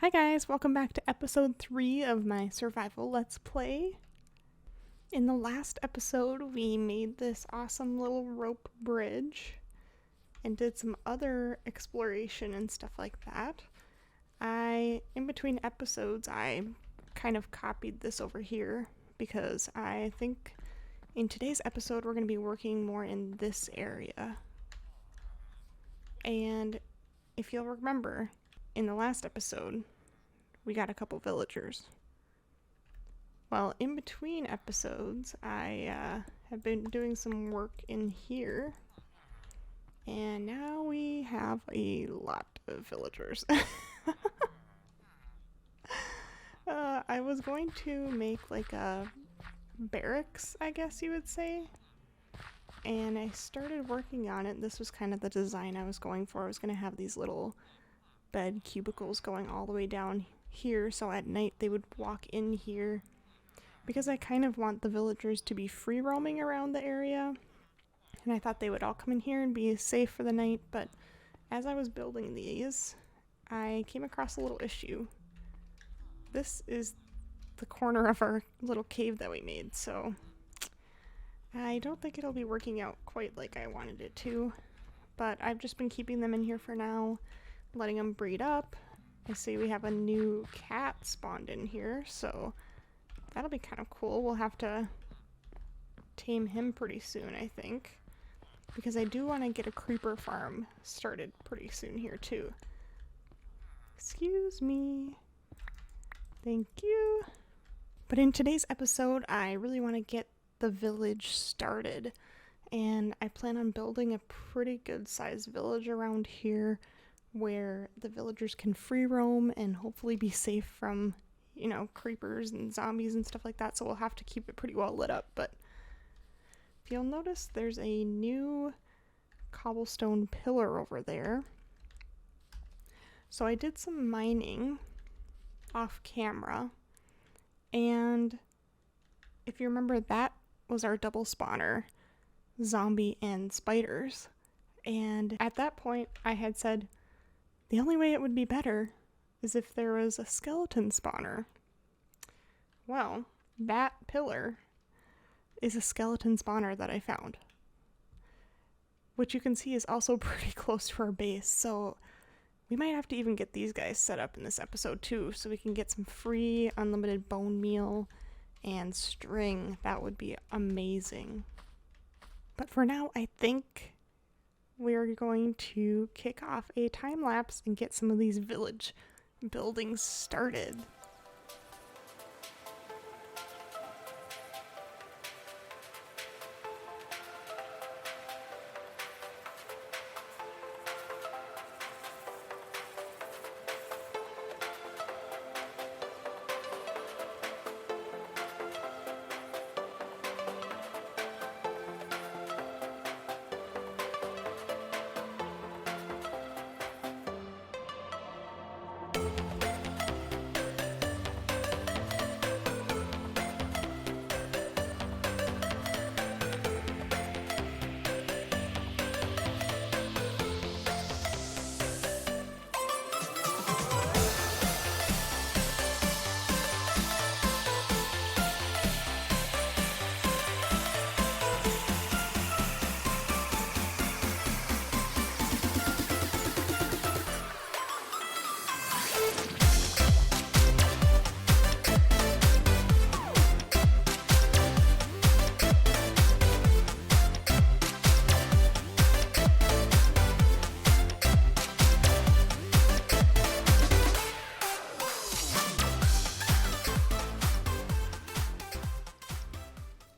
Hi guys, welcome back to episode 3 of my survival let's play. In the last episode we made this awesome little rope bridge and did some other exploration and stuff like that. In between episodes, I kind of copied this over here because I think in today's episode we're going to be working more in this area. And if you'll remember, in the last episode, we got a couple villagers. Well, in between episodes, I have been doing some work in here, and now we have a lot of villagers. I was going to make like a barracks, I guess you would say, and I started working on it. This was kind of the design I was going for. I was going to have these little bed cubicles going all the way down here, so at night they would walk in here, because I kind of want the villagers to be free roaming around the area, and I thought they would all come in here and be safe for the night. But as I was building these, I came across a little issue. This is the corner of our little cave that we made, so I don't think it'll be working out quite like I wanted it to, but I've just been keeping them in here for now, letting them breed up. I see we have a new cat spawned in here, so that'll be kind of cool. We'll have to tame him pretty soon, I think, because I do want to get a creeper farm started pretty soon here too. Excuse me. Thank you. But in today's episode, I really want to get the village started, and I plan on building a pretty good sized village around here where the villagers can free roam and hopefully be safe from, you know, creepers and zombies and stuff like that. So we'll have to keep it pretty well lit up. But if you'll notice, there's a new cobblestone pillar over there. So I did some mining off camera, and if you remember, that was our double spawner, zombie and spiders. And at that point I had said the only way it would be better is if there was a skeleton spawner. Well, that pillar is a skeleton spawner that I found, which you can see is also pretty close to our base, so we might have to even get these guys set up in this episode too, so we can get some free unlimited bone meal and string. That would be amazing. But for now, I think we're going to kick off a time lapse and get some of these village buildings started.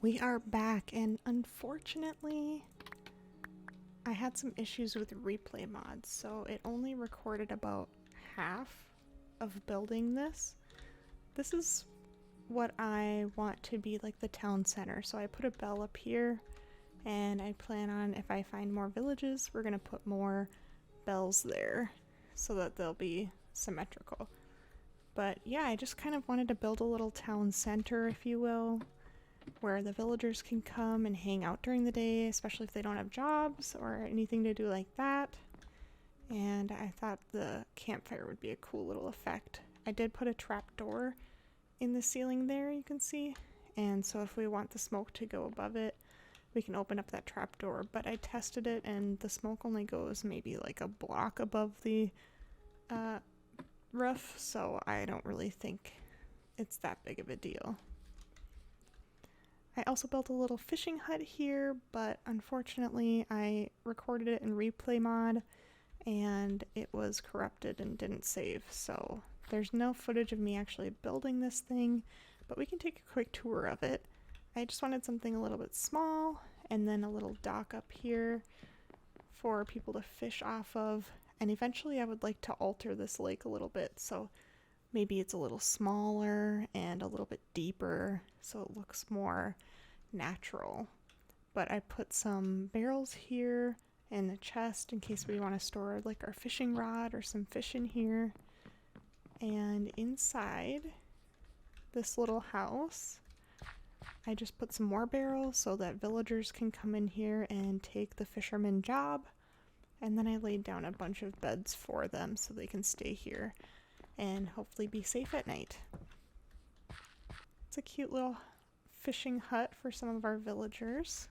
We are back, and unfortunately I had some issues with replay mods, so it only recorded about half of building this. This is what I want to be like the town center, so I put a bell up here, and I plan on, if I find more villages, we're gonna put more bells there so that they'll be symmetrical. But yeah, I just kind of wanted to build a little town center, if you will, where the villagers can come and hang out during the day, especially if they don't have jobs or anything to do like that. and I thought the campfire would be a cool little effect. I did put a trap door in the ceiling there, you can see, and so if we want the smoke to go above it, we can open up that trap door. But I tested it and the smoke only goes maybe like a block above the roof, so I don't really think it's that big of a deal. I also built a little fishing hut here, but unfortunately I recorded it in replay mod and it was corrupted and didn't save, so there's no footage of me actually building this thing, but we can take a quick tour of it. I just wanted something a little bit small and then a little dock up here for people to fish off of, and eventually I would like to alter this lake a little bit, so maybe it's a little smaller and a little bit deeper so it looks more natural. But I put some barrels here and a chest in case we want to store like our fishing rod or some fish in here. And inside this little house, I just put some more barrels so that villagers can come in here and take the fisherman job. And then I laid down a bunch of beds for them so they can stay here and hopefully be safe at night. It's a cute little fishing hut for some of our villagers.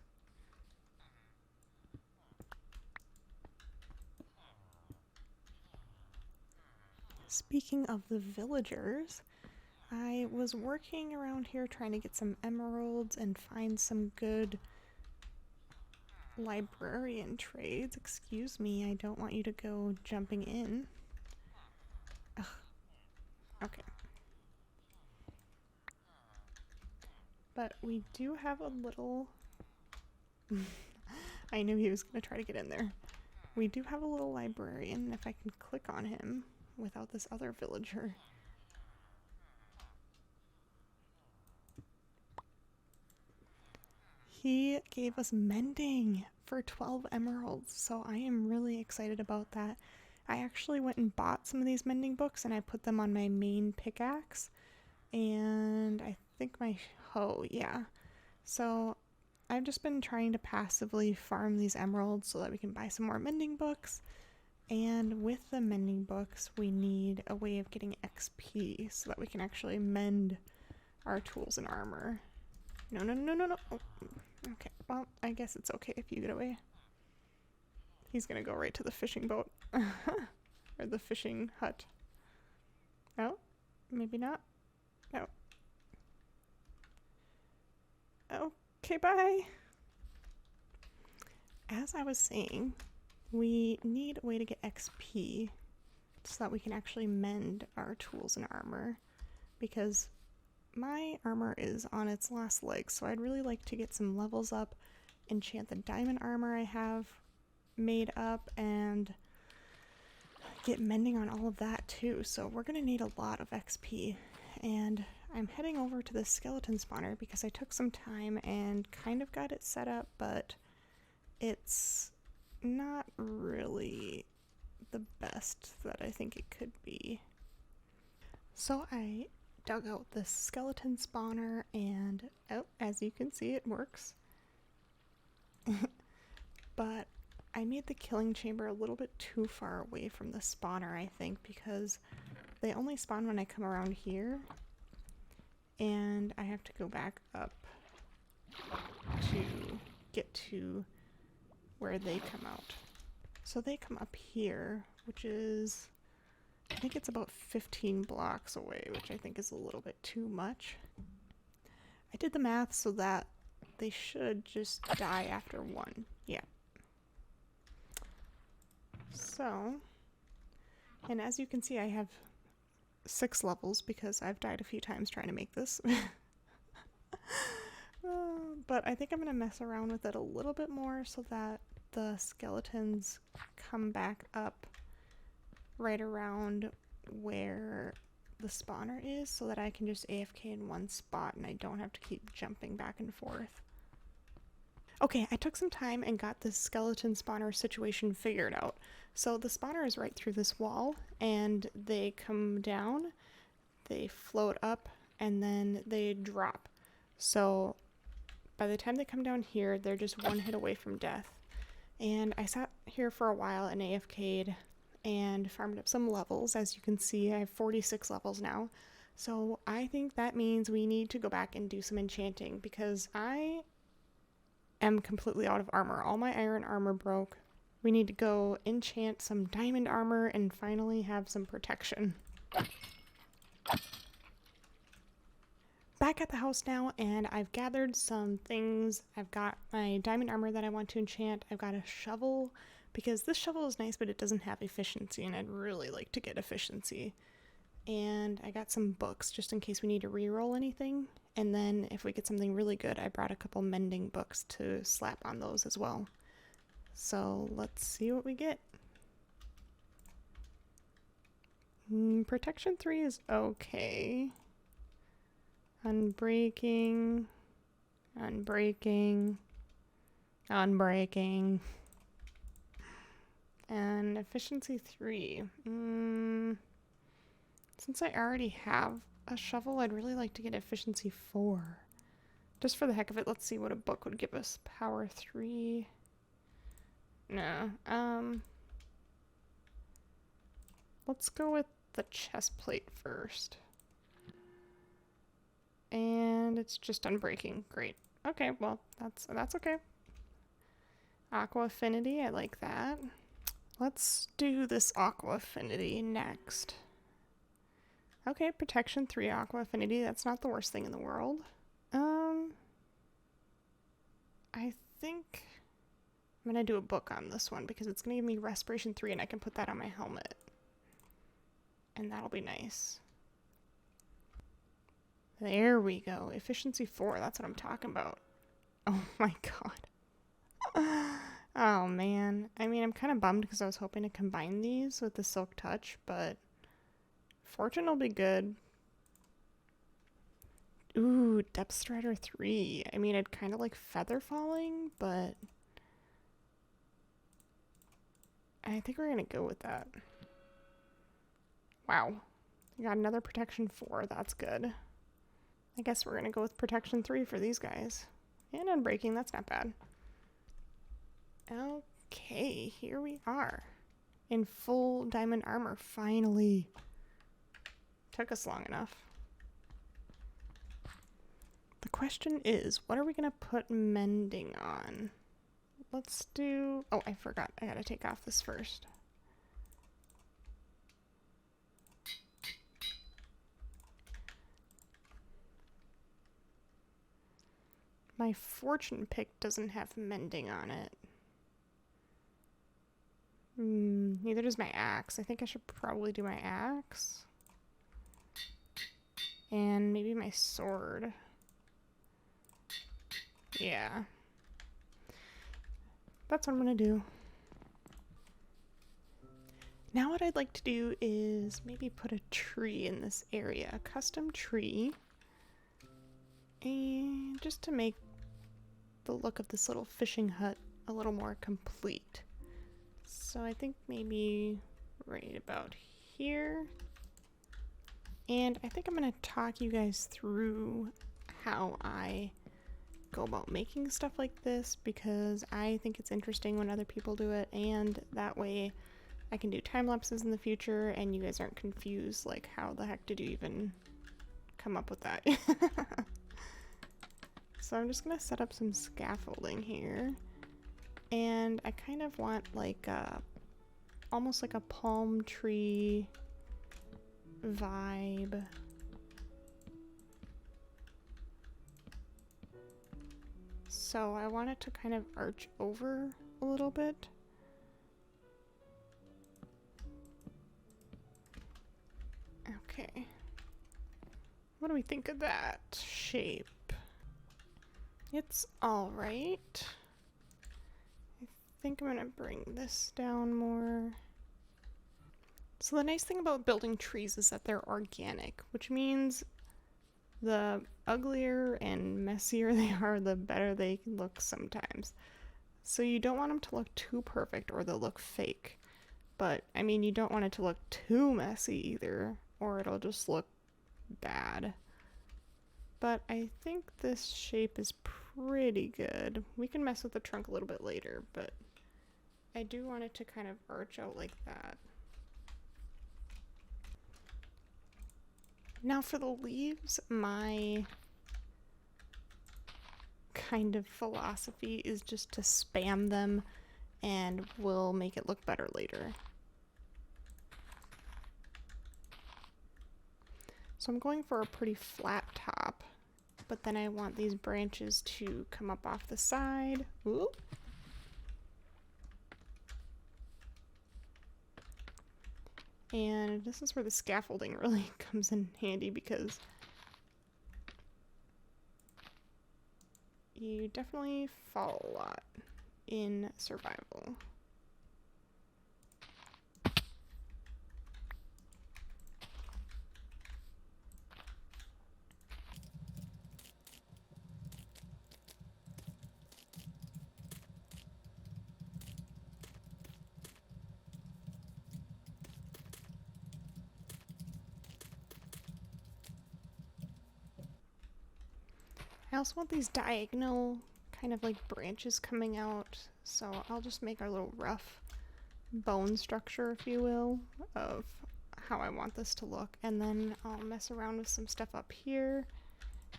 Speaking of the villagers, I was working around here trying to get some emeralds and find some good librarian trades. Excuse me, I don't want you to go jumping in. Ugh. Okay. But we do have a little... I knew he was going to try to get in there. We do have a little librarian, if I can click on him without this other villager. He gave us mending for 12 emeralds, so I am really excited about that. I actually went and bought some of these mending books and I put them on my main pickaxe and I think my hoe, yeah. So I've just been trying to passively farm these emeralds so that we can buy some more mending books. And with the mending books, we need a way of getting XP so that we can actually mend our tools and armor. No, no, no, no, no. Oh, okay, well, I guess it's okay if you get away. He's gonna go right to the fishing boat. Or the fishing hut. No? Maybe not? No. Okay, bye! As I was saying, we need a way to get XP so that we can actually mend our tools and armor, because my armor is on its last legs, so I'd really like to get some levels up, enchant the diamond armor I have made up, and get mending on all of that too. So we're gonna need a lot of XP, and I'm heading over to the skeleton spawner because I took some time and kind of got it set up, but it's not really the best that I think it could be. So I dug out the skeleton spawner and, oh, as you can see, it works. But I made the killing chamber a little bit too far away from the spawner, I think, because they only spawn when I come around here, and I have to go back up to get to where they come out. So they come up here, which is, I think it's about 15 blocks away, which I think is a little bit too much. I did the math so that they should just die after one. Yeah. So, and as you can see, I have 6 levels because I've died a few times trying to make this. But I think I'm going to mess around with it a little bit more so that the skeletons come back up right around where the spawner is so that I can just AFK in one spot and I don't have to keep jumping back and forth. Okay, I took some time and got this skeleton spawner situation figured out. So the spawner is right through this wall, and they come down, they float up, and then they drop. So by the time they come down here, they're just one hit away from death. And I sat here for a while and AFK'd, and farmed up some levels. As you can see, I have 46 levels now. So I think that means we need to go back and do some enchanting because I am completely out of armor. All my iron armor broke. We need to go enchant some diamond armor and finally have some protection. Back at the house now, and I've gathered some things. I've got my diamond armor that I want to enchant. I've got a shovel because this shovel is nice, but it doesn't have efficiency, and I'd really like to get efficiency. And I got some books just in case we need to reroll anything. And then if we get something really good, I brought a couple mending books to slap on those as well. So let's see what we get. Protection 3 is okay. Unbreaking. Unbreaking. Unbreaking. And efficiency 3. Since I already have a shovel, I'd really like to get efficiency 4. Just for the heck of it, let's see what a book would give us. Power 3. No. Let's go with the chest plate first. And it's just unbreaking. Great. Okay, well, that's okay. Aqua Affinity, I like that. Let's do this Aqua Affinity next. Okay, Protection 3 Aqua Affinity, that's not the worst thing in the world. I think I'm gonna do a book on this one because it's gonna give me Respiration 3 and I can put that on my helmet. And that'll be nice. There we go. Efficiency 4, that's what I'm talking about. Oh my god. Oh man. I mean, I'm kind of bummed because I was hoping to combine these with the Silk Touch, but Fortune will be good. Ooh, Depth Strider 3. I mean, I'd kind of like Feather Falling, but I think we're going to go with that. Wow. We got another Protection 4. That's good. I guess we're going to go with Protection 3 for these guys. And Unbreaking, that's not bad. Okay, here we are. In full diamond armor, finally. Took us long enough. The question is, what are we going to put mending on? Let's do... Oh, I forgot. I gotta take off this first. My fortune pick doesn't have mending on it. Neither does my axe. I think I should probably do my axe. And maybe my sword. Yeah. That's what I'm gonna do. Now what I'd like to do is maybe put a tree in this area. A custom tree. And just to make the look of this little fishing hut a little more complete. So I think maybe right about here. And I think I'm going to talk you guys through how I go about making stuff like this because I think it's interesting when other people do it, and that way I can do time lapses in the future and you guys aren't confused like how the heck did you even come up with that. So I'm just going to set up some scaffolding here, and I kind of want like a almost like a palm tree vibe. So I want it to kind of arch over a little bit. Okay. What do we think of that shape? It's alright. I think I'm gonna bring this down more. So the nice thing about building trees is that they're organic, which means the uglier and messier they are, the better they look sometimes. So you don't want them to look too perfect or they'll look fake. But, I mean, you don't want it to look too messy either, or it'll just look bad. But I think this shape is pretty good. We can mess with the trunk a little bit later, but I do want it to kind of arch out like that. Now for the leaves, my kind of philosophy is just to spam them and we'll make it look better later. So I'm going for a pretty flat top, but then I want these branches to come up off the side. Ooh. And this is where the scaffolding really comes in handy because you definitely fall a lot in survival. I also want these diagonal kind of like branches coming out, so I'll just make our little rough bone structure, if you will, of how I want this to look, and then I'll mess around with some stuff up here,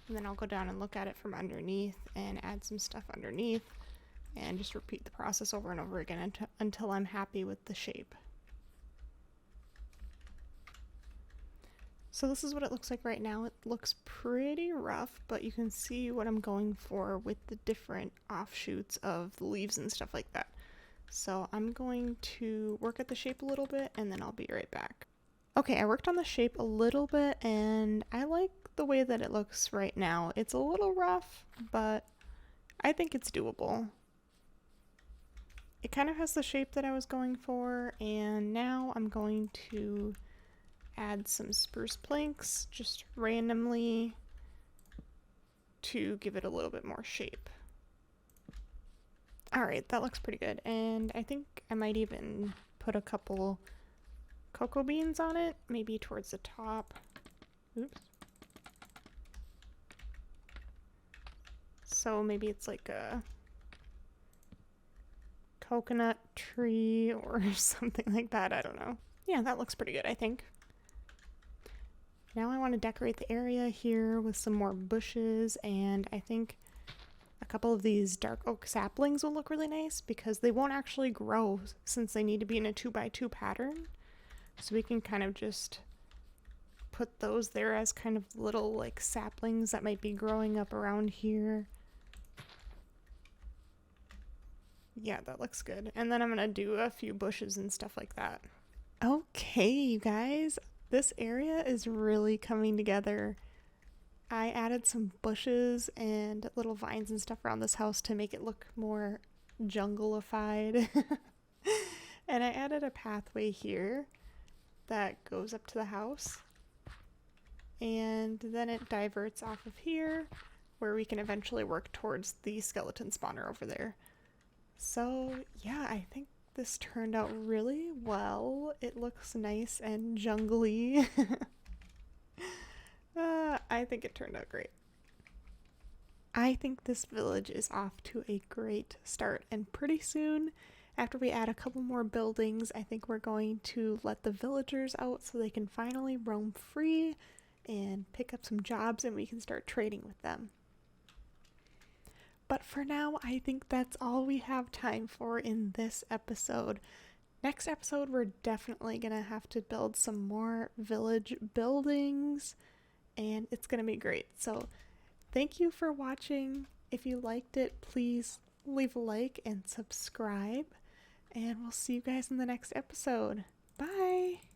and then I'll go down and look at it from underneath and add some stuff underneath and just repeat the process over and over again until I'm happy with the shape. So this is what it looks like right now. It looks pretty rough, but you can see what I'm going for with the different offshoots of the leaves and stuff like that. So I'm going to work at the shape a little bit and then I'll be right back. Okay, I worked on the shape a little bit and I like the way that it looks right now. It's a little rough, but I think it's doable. It kind of has the shape that I was going for, and now I'm going to add some spruce planks just randomly to give it a little bit more shape. Alright, that looks pretty good, and I think I might even put a couple cocoa beans on it, maybe towards the top. Oops. So maybe it's like a coconut tree or something like that, I don't know. Yeah, that looks pretty good, I think. Now I want to decorate the area here with some more bushes, and I think a couple of these dark oak saplings will look really nice because they won't actually grow since they need to be in a 2x2 pattern. So we can kind of just put those there as kind of little like saplings that might be growing up around here. Yeah, that looks good. And then I'm gonna do a few bushes and stuff like that. Okay, you guys. This area is really coming together. I added some bushes and little vines and stuff around this house to make it look more jungle-ified. And I added a pathway here that goes up to the house. And then it diverts off of here where we can eventually work towards the skeleton spawner over there. So yeah, I think this turned out really well. It looks nice and jungly. I think it turned out great. I think this village is off to a great start, and pretty soon, after we add a couple more buildings, I think we're going to let the villagers out so they can finally roam free and pick up some jobs and we can start trading with them. But for now, I think that's all we have time for in this episode. Next episode, we're definitely going to have to build some more village buildings, and it's going to be great. So thank you for watching. If you liked it, please leave a like and subscribe, and we'll see you guys in the next episode. Bye!